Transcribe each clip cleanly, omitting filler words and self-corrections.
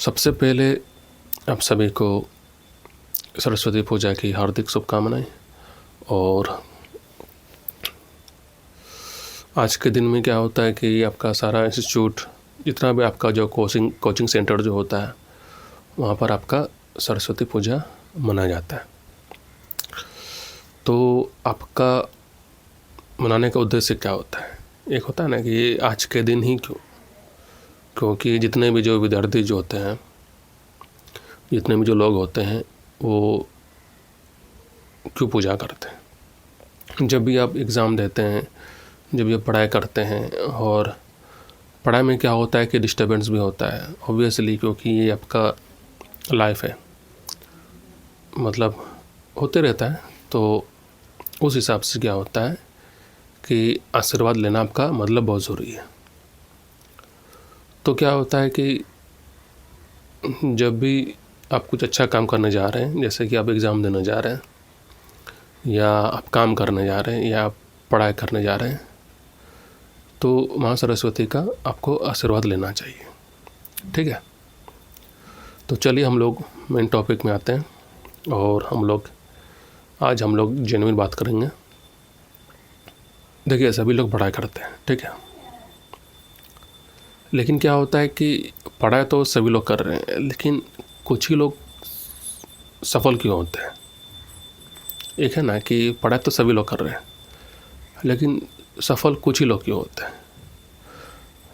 सबसे पहले आप सभी को सरस्वती पूजा की हार्दिक शुभकामनाएं। और आज के दिन में क्या होता है कि आपका सारा इंस्टीट्यूट, जितना भी आपका जो कोचिंग सेंटर जो होता है, वहाँ पर आपका सरस्वती पूजा मनाया जाता है। तो आपका मनाने का उद्देश्य क्या होता है? एक होता है ना कि आज के दिन ही क्योंकि जितने भी जो विद्यार्थी जो होते हैं, जितने भी जो लोग होते हैं, वो क्यों पूजा करते हैं? जब भी आप एग्ज़ाम देते हैं, जब भी आप पढ़ाई करते हैं, और पढ़ाई में क्या होता है कि डिस्टर्बेंस भी होता है ऑब्वियसली, क्योंकि ये आपका लाइफ है, मतलब होते रहता है। तो उस हिसाब से क्या होता है कि आशीर्वाद लेना आपका मतलब बहुत ज़रूरी है। तो क्या होता है कि जब भी आप कुछ अच्छा काम करने जा रहे हैं, जैसे कि आप एग्ज़ाम देने जा रहे हैं, या आप काम करने जा रहे हैं, या आप पढ़ाई करने जा रहे हैं, तो माँ सरस्वती का आपको आशीर्वाद लेना चाहिए। ठीक है, तो चलिए हम लोग मेन टॉपिक में आते हैं, और आज हम लोग जेन्युइन बात करेंगे। देखिए, सभी लोग पढ़ाई करते हैं, ठीक है, लेकिन क्या होता है कि पढ़ाई तो सभी लोग कर रहे हैं, लेकिन कुछ ही लोग सफल क्यों होते हैं? एक है ना कि पढ़ाई तो सभी लोग कर रहे हैं, लेकिन सफल कुछ ही लोग क्यों होते हैं?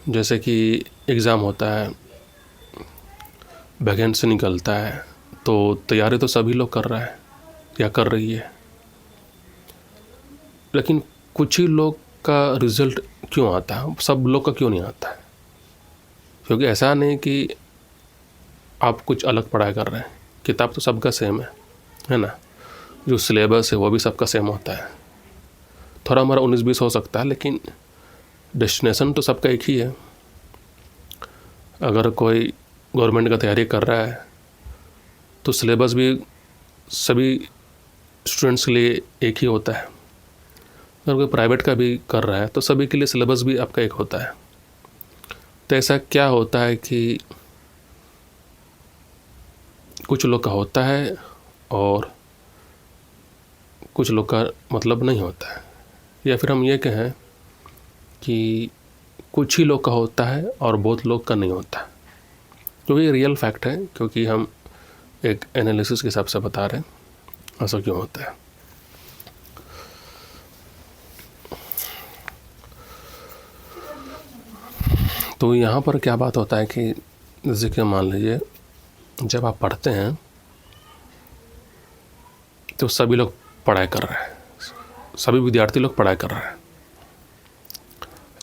जैसे कि एग्ज़ाम होता है, वैकेंसी निकलता है, तो तैयारी तो सभी लोग कर रहा है या कर रही है, लेकिन कुछ ही लोग का रिज़ल्ट क्यों आता है, सब लोग का क्यों नहीं आता है? क्योंकि ऐसा नहीं कि आप कुछ अलग पढ़ाई कर रहे हैं, किताब तो सबका सेम है ना। जो सिलेबस है वो भी सबका सेम होता है, थोड़ा हमारा 19-20 हो सकता है, लेकिन डेस्टिनेशन तो सबका एक ही है। अगर कोई गवर्नमेंट का तैयारी कर रहा है तो सिलेबस भी सभी स्टूडेंट्स के लिए एक ही होता है। अगर कोई प्राइवेट का भी कर रहा है तो सभी के लिए सिलेबस भी आपका एक होता है। तो ऐसा क्या होता है कि कुछ लोग का होता है और कुछ लोग का मतलब नहीं होता है, या फिर हम ये कहें कि कुछ ही लोग का होता है और बहुत लोग का नहीं होता है। तो ये रियल फैक्ट है, क्योंकि हम एक एनालिसिस के हिसाब से बता रहे हैं ऐसा क्यों होता है। तो यहाँ पर क्या बात होता है कि जैसे कि मान लीजिए, जब आप पढ़ते हैं तो सभी लोग पढ़ाई कर रहे हैं, सभी विद्यार्थी लोग पढ़ाई कर रहे हैं,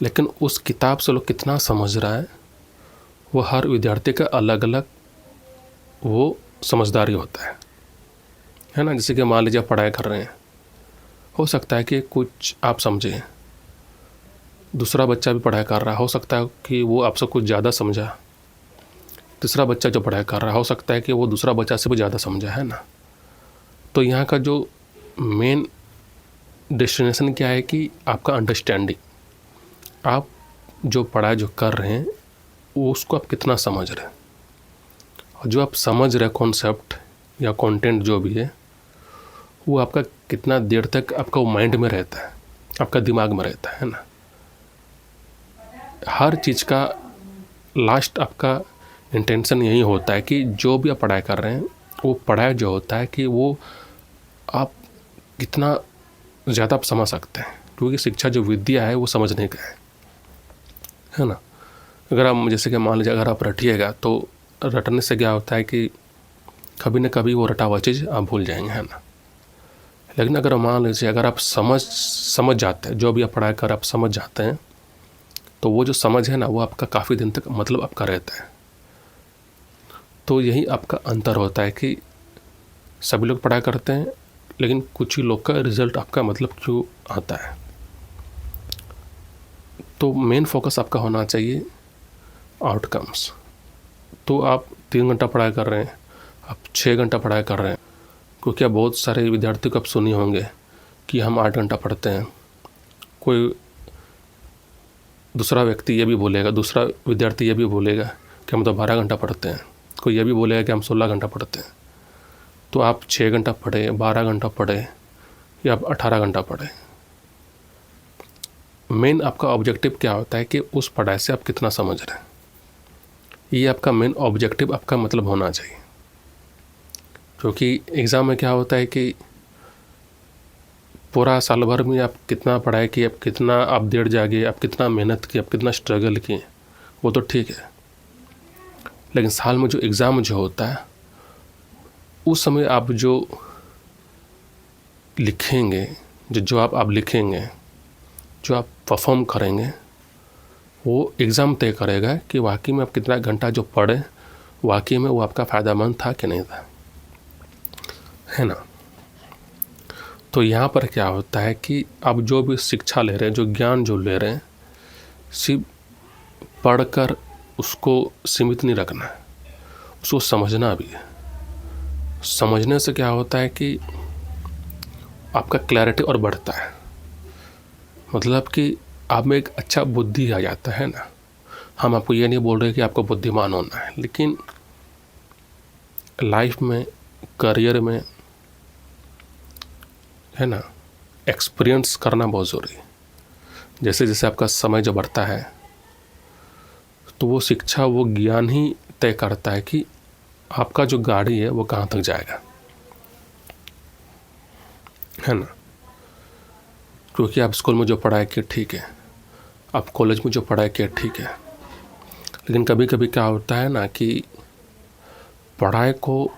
लेकिन उस किताब से लोग कितना समझ रहा है, वो हर विद्यार्थी का अलग अलग वो समझदारी होता है ना। जैसे कि मान लीजिए आप पढ़ाई कर रहे हैं, हो सकता है कि कुछ आप समझें, दूसरा बच्चा भी पढ़ाई कर रहा है, हो सकता है कि वो आपसे कुछ ज़्यादा समझा। तीसरा बच्चा जो पढ़ाई कर रहा है, हो सकता है कि वो दूसरा बच्चा से भी ज़्यादा समझा, है ना। तो यहाँ का जो मेन डेस्टिनेशन क्या है कि आपका अंडरस्टैंडिंग, आप जो पढ़ाई जो कर रहे हैं वो उसको आप कितना समझ रहे हैं, और जो आप समझ रहे कॉन्सेप्ट या कंटेंट जो भी है, वो आपका कितना देर तक आपका वो माइंड में रहता है, आपका दिमाग में रहता है ना। हर चीज़ का लास्ट आपका इंटेंशन यही होता है कि जो भी आप पढ़ाई कर रहे हैं, वो पढ़ाई जो होता है कि वो आप कितना ज़्यादा आप समझ सकते हैं, क्योंकि शिक्षा जो विद्या है वो समझने का है ना। अगर आप जैसे कि मान लीजिए, अगर आप रटिएगा तो रटने से क्या होता है कि कभी न कभी वो रटा हुआ चीज़ आप भूल जाएंगे, है ना। लेकिन अगर मान लीजिए, अगर आप समझ जाते हैं, जो भी आप पढ़ाई कर आप समझ जाते हैं, तो वो जो समझ है ना, वो आपका काफ़ी दिन तक मतलब आपका रहता है। तो यही आपका अंतर होता है कि सभी लोग पढ़ाई करते हैं, लेकिन कुछ ही लोग का रिज़ल्ट आपका मतलब क्यों आता है। तो मेन फोकस आपका होना चाहिए आउटकम्स। तो आप 3 घंटा पढ़ाई कर रहे हैं, आप 6 घंटा पढ़ाई कर रहे हैं, क्योंकि आप बहुत सारे विद्यार्थियों को आप सुने होंगे कि हम 8 घंटा पढ़ते हैं। कोई दूसरा व्यक्ति ये भी बोलेगा, दूसरा विद्यार्थी ये भी बोलेगा कि हम तो 12 घंटा पढ़ते हैं, कोई ये भी बोलेगा कि हम 16 घंटा पढ़ते हैं, तो आप 6 घंटा पढ़े, 12 घंटा पढ़े या आप 18 घंटा पढ़े, मेन आपका ऑब्जेक्टिव क्या होता है कि उस पढ़ाई से आप कितना समझ रहे हैं। ये आपका मेन ऑब्जेक्टिव, आपका मतलब होना चाहिए। क्योंकि एग्ज़ाम में क्या होता है कि पूरा साल भर में आप कितना पढ़ाई किए, आप कितना आप देर जागे, आप कितना मेहनत किए, आप कितना स्ट्रगल किए, वो तो ठीक है, लेकिन साल में जो एग्ज़ाम जो होता है उस समय आप जो लिखेंगे, जो आप लिखेंगे, जो आप परफॉर्म करेंगे, वो एग्ज़ाम तय करेगा कि वाकई में आप कितना घंटा जो पढ़े, वाकई में वो आपका फ़ायदेमंद था कि नहीं था, है ना। तो यहाँ पर क्या होता है कि आप जो भी शिक्षा ले रहे हैं, जो ज्ञान जो ले रहे हैं, सिर्फ पढ़कर उसको सीमित नहीं रखना है, उसको समझना भी है। समझने से क्या होता है कि आपका क्लैरिटी और बढ़ता है, मतलब कि आप में एक अच्छा बुद्धि आ जाता है ना। हम आपको ये नहीं बोल रहे कि आपको बुद्धिमान होना है, लेकिन लाइफ में, करियर में, है ना, एक्सपीरियंस करना बहुत ज़रूरी है। जैसे जैसे आपका समय जो बढ़ता है, तो वो शिक्षा, वो ज्ञान ही तय करता है कि आपका जो गाड़ी है वो कहाँ तक जाएगा, है ना। क्योंकि आप स्कूल में जो पढ़ाई किए ठीक है, आप कॉलेज में जो पढ़ाई किए ठीक है, लेकिन कभी कभी क्या होता है ना कि पढ़ाई को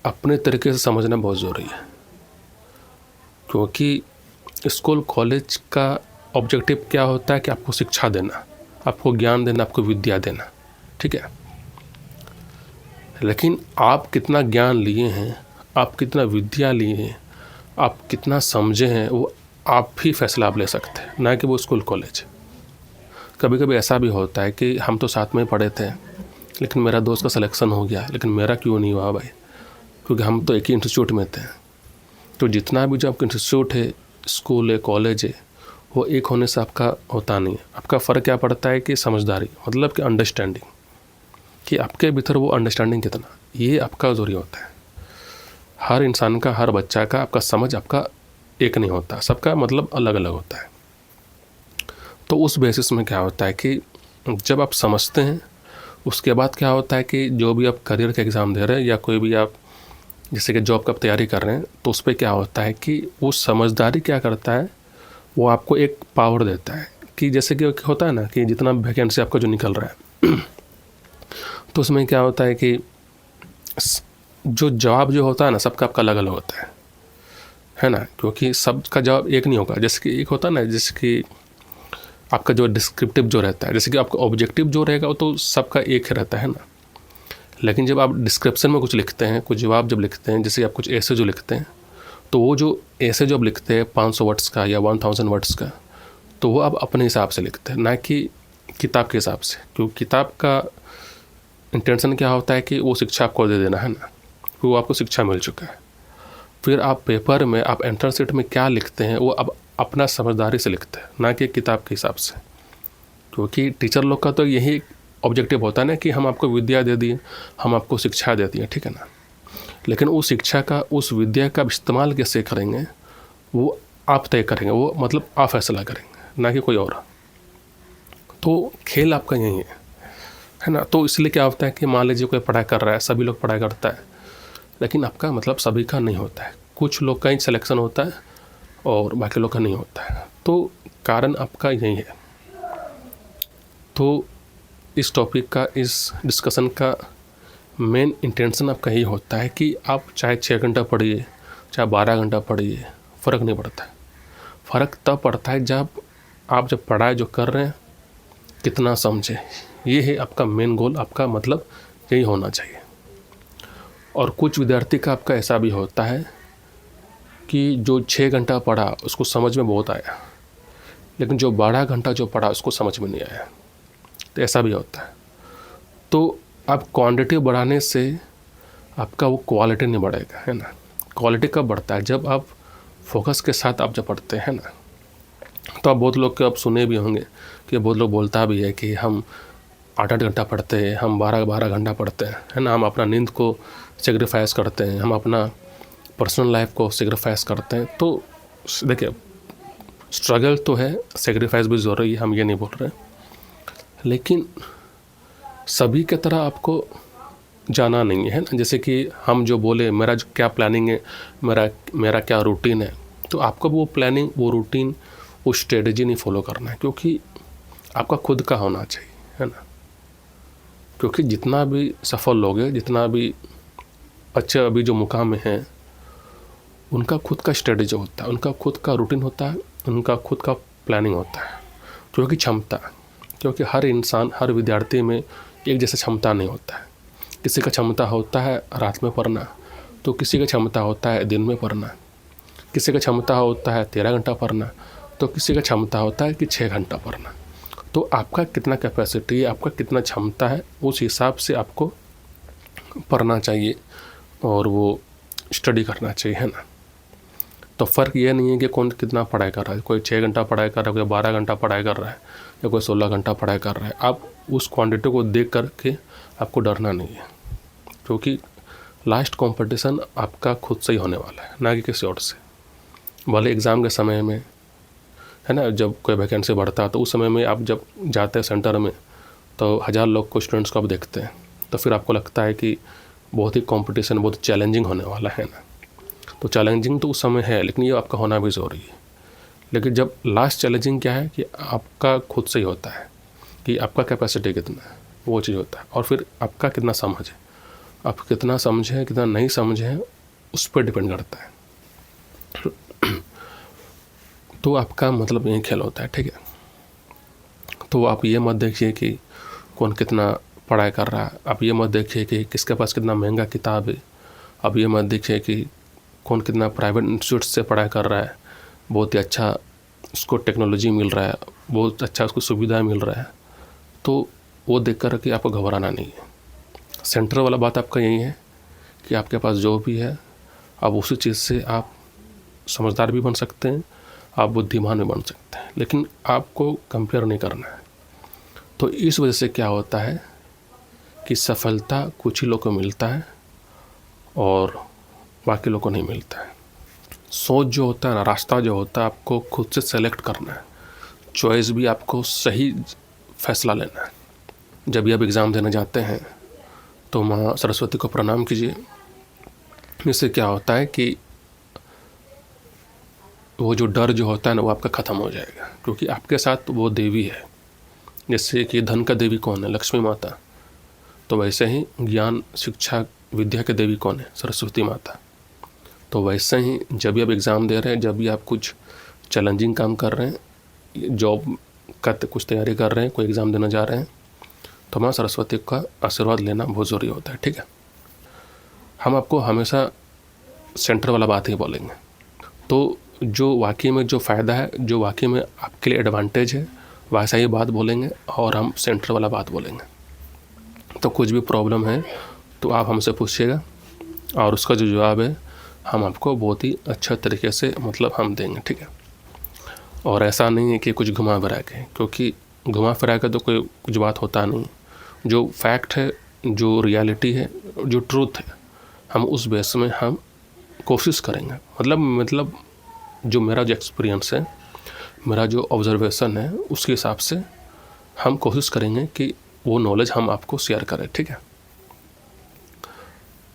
अपने तरीके से समझना बहुत ज़रूरी है। क्योंकि स्कूल कॉलेज का ऑब्जेक्टिव क्या होता है कि आपको शिक्षा देना, आपको ज्ञान देना, आपको विद्या देना, ठीक है। लेकिन आप कितना ज्ञान लिए हैं, आप कितना विद्या लिए हैं, आप कितना समझे हैं, वो आप ही फैसला आप ले सकते हैं, ना कि वो स्कूल कॉलेज। कभी कभी ऐसा भी होता है कि हम तो साथ में पढ़े थे, लेकिन मेरा दोस्त का सिलेक्शन हो गया, लेकिन मेरा क्यों नहीं हुआ भाई, क्योंकि हम तो एक ही इंस्टीट्यूट में थे। तो जितना भी जो आपका इंस्टीट्यूट है, स्कूल है, कॉलेज है, वो एक होने से आपका होता नहीं है। आपका फ़र्क क्या पड़ता है कि समझदारी, मतलब कि अंडरस्टैंडिंग, कि आपके भीतर वो अंडरस्टैंडिंग कितना, ये आपका ज़रूरी होता है। हर इंसान का, हर बच्चा का आपका समझ आपका एक नहीं होता, सबका मतलब अलग अलग होता है। तो उस बेसिस में क्या होता है कि जब आप समझते हैं, उसके बाद क्या होता है कि जो भी आप करियर का एग्ज़ाम दे रहे हैं या कोई भी आप जैसे कि जॉब का तैयारी कर रहे हैं, तो उस पर क्या होता है कि वो समझदारी क्या करता है, वो आपको एक पावर देता है कि जैसे कि होता है ना कि जितना वैकेंसी आपका जो निकल रहा है तो उसमें क्या होता है कि जो जवाब जो होता है ना, सबका आपका अलग अलग होता है ना। क्योंकि सबका जवाब एक नहीं होगा। जैसे कि एक होता है ना, जैसे कि आपका जो डिस्क्रिप्टिव जो रहता है, जैसे कि आपका ऑब्जेक्टिव जो रहेगा वो तो सबका एक ही रहता है ना। लेकिन जब आप डिस्क्रिप्शन में कुछ लिखते हैं, कुछ जवाब जब लिखते हैं, जैसे आप कुछ ऐसे जो लिखते हैं, तो वो जो ऐसे जो आप लिखते हैं 500 वर्ड्स का या 1000 वर्ड्स का, तो वो आप अपने हिसाब से लिखते हैं, ना कि किताब के हिसाब से। क्योंकि किताब का इंटेंशन क्या होता है कि वो शिक्षा आपको दे देना है ना, वो आपको शिक्षा मिल चुका है। फिर आप पेपर में, आप एंट्रेंस शीट में क्या लिखते हैं, वो अब अपना समझदारी से लिखते हैं, ना कि किताब के हिसाब से। क्योंकि टीचर लोग का तो यही ऑब्जेक्टिव होता है ना कि हम आपको विद्या दे दिए, हम आपको शिक्षा दे दिए, ठीक है ना। लेकिन उस शिक्षा का, उस विद्या का इस्तेमाल कैसे करेंगे, वो आप तय करेंगे, वो मतलब आप फैसला करेंगे, ना कि कोई और। तो खेल आपका यही है ना। तो इसलिए क्या होता है कि मान लीजिए कोई पढ़ाई कर रहा है, सभी लोग पढ़ाई करता है, लेकिन आपका मतलब सभी का नहीं होता है, कुछ लोग का ही सिलेक्शन होता है और बाकी लोग का नहीं होता है। तो कारण आपका यही है। तो इस टॉपिक का, इस डिस्कशन का मेन इंटेंशन आपका यही होता है कि आप चाहे 6 घंटा पढ़िए, चाहे 12 घंटा पढ़िए, फ़र्क नहीं पड़ता है। फ़र्क तब पड़ता है जब आप जब पढ़ाई जो कर रहे हैं कितना समझे। ये है आपका मेन गोल, आपका मतलब यही होना चाहिए। और कुछ विद्यार्थी का आपका ऐसा भी होता है कि जो 6 घंटा पढ़ा उसको समझ में बहुत आया, लेकिन जो 12 घंटा जो पढ़ा उसको समझ में नहीं आया। तो ऐसा भी होता है। तो आप क्वांटिटी बढ़ाने से आपका वो क्वालिटी नहीं बढ़ेगा, है ना। क्वालिटी कब बढ़ता है, जब आप फोकस के साथ आप जब पढ़ते हैं ना। तो आप बहुत लोग के आप सुने भी होंगे कि बहुत लोग बोलता भी है कि हम 8-8 घंटा पढ़ते हैं, हम 12-12 घंटा पढ़ते हैं, है ना। हम अपना नींद को सेक्रीफाइस करते हैं, हम अपना पर्सनल लाइफ को सेक्रीफाइस करते हैं। तो देखिए, स्ट्रगल तो है, सेक्रीफाइस भी ज़रूरी है, हम ये नहीं बोल रहे, लेकिन सभी की तरह आपको जाना नहीं है ना। जैसे कि हम जो बोले मेरा जो क्या प्लानिंग है, मेरा क्या रूटीन है, तो आपको वो प्लानिंग, वो रूटीन, वो स्ट्रेटजी नहीं फॉलो करना है, क्योंकि आपका खुद का होना चाहिए, है ना। क्योंकि जितना भी सफल लोग हैं, जितना भी अच्छे अभी जो मुकाम में हैं, उनका खुद का स्ट्रेटजी होता है, उनका खुद का रूटीन होता है, उनका खुद का प्लानिंग होता है। क्योंकि हर इंसान, हर विद्यार्थी में एक जैसा क्षमता नहीं होता है। किसी का क्षमता होता है रात में पढ़ना, तो किसी का क्षमता होता है दिन में पढ़ना, किसी का क्षमता होता है 13 घंटा पढ़ना, तो किसी का क्षमता होता है कि 6 घंटा पढ़ना। तो आपका कितना कैपेसिटी है, आपका कितना क्षमता है, उस हिसाब से आपको पढ़ना चाहिए और वो स्टडी करना चाहिए, है ना। तो फ़र्क ये नहीं है कि कौन कितना पढ़ाई कर रहा है, कोई 6 घंटा पढ़ाई कर रहा है, कोई 12 घंटा पढ़ाई कर रहा है, या कोई 16 घंटा पढ़ाई कर रहा है। आप उस क्वांटिटी को देख कर के आपको डरना नहीं है, क्योंकि लास्ट कंपटीशन आपका खुद से ही होने वाला है, ना कि किसी और से। भले एग्ज़ाम के समय में, है ना, जब कोई वैकेंसी बढ़ता है तो उस समय में आप जब जाते हैं सेंटर में, तो 1000 लोग को, स्टूडेंट्स को आप देखते हैं, तो फिर आपको लगता है कि बहुत ही कंपटीशन, बहुत चैलेंजिंग होने वाला है ना। तो चैलेंजिंग तो उस समय है, लेकिन ये आपका होना भी ज़रूरी है। लेकिन जब लास्ट चैलेंजिंग क्या है कि आपका खुद से ही होता है कि आपका कैपेसिटी कितना है, वो चीज़ होता है। और फिर आपका कितना समझ है, आप कितना समझे, कितना नहीं समझे, उस पर डिपेंड करता है। तो आपका मतलब यही खेल होता है, ठीक है। तो आप ये मत देखिए कि कौन कितना पढ़ाई कर रहा है, आप ये मत देखिए कि किसके पास कितना महंगा किताब है, आप ये मत देखिए कि कौन कितना प्राइवेट इंस्टीट्यूट से पढ़ाई कर रहा है, बहुत ही अच्छा उसको टेक्नोलॉजी मिल रहा है, बहुत अच्छा उसको सुविधा मिल रहा है। तो वो देख कर कि आपको घबराना नहीं है। सेंटर वाला बात आपका यही है कि आपके पास जो भी है, आप उसी चीज़ से आप समझदार भी बन सकते हैं, आप बुद्धिमान भी बन सकते हैं, लेकिन आपको कंपेयर नहीं करना है। तो इस वजह से क्या होता है कि सफलता कुछ ही लोगों को मिलता है और बाकी लोगों को नहीं मिलता है। सोच जो होता है ना, रास्ता जो होता है, आपको खुद से सेलेक्ट करना है। चॉइस भी आपको सही फैसला लेना है। जब भी आप एग्ज़ाम देने जाते हैं तो माँ सरस्वती को प्रणाम कीजिए। इससे क्या होता है कि वो जो डर जो होता है ना, वो आपका ख़त्म हो जाएगा, क्योंकि आपके साथ वो देवी है। जैसे कि धन का देवी कौन है? लक्ष्मी माता। तो वैसे ही ज्ञान, शिक्षा, विद्या के देवी कौन है? सरस्वती माता। तो वैसे ही जब भी आप एग्ज़ाम दे रहे हैं, जब भी आप कुछ चैलेंजिंग काम कर रहे हैं, जॉब का कुछ तैयारी कर रहे हैं, कोई एग्ज़ाम देने जा रहे हैं, तो माँ सरस्वती का आशीर्वाद लेना बहुत ज़रूरी होता है, ठीक है। हम आपको हमेशा सेंटर वाला बात ही बोलेंगे। तो जो वाकई में जो फ़ायदा है, जो वाकई में आपके लिए एडवांटेज है, वैसा ही बात बोलेंगे और हम सेंटर वाला बात बोलेंगे। तो कुछ भी प्रॉब्लम है तो आप हमसे पूछिएगा और उसका जो जवाब है हम आपको बहुत ही अच्छा तरीके से मतलब हम देंगे, ठीक है। और ऐसा नहीं है कि कुछ घुमा फिरा के, क्योंकि घुमा फिरा के तो कोई कुछ बात होता नहीं। जो फैक्ट है, जो रियलिटी है, जो ट्रूथ है, हम उस बेस में हम कोशिश करेंगे। मतलब जो मेरा जो एक्सपीरियंस है, मेरा जो ऑब्जर्वेशन है, उसके हिसाब से हम कोशिश करेंगे कि वो नॉलेज हम आपको शेयर करें, ठीक है।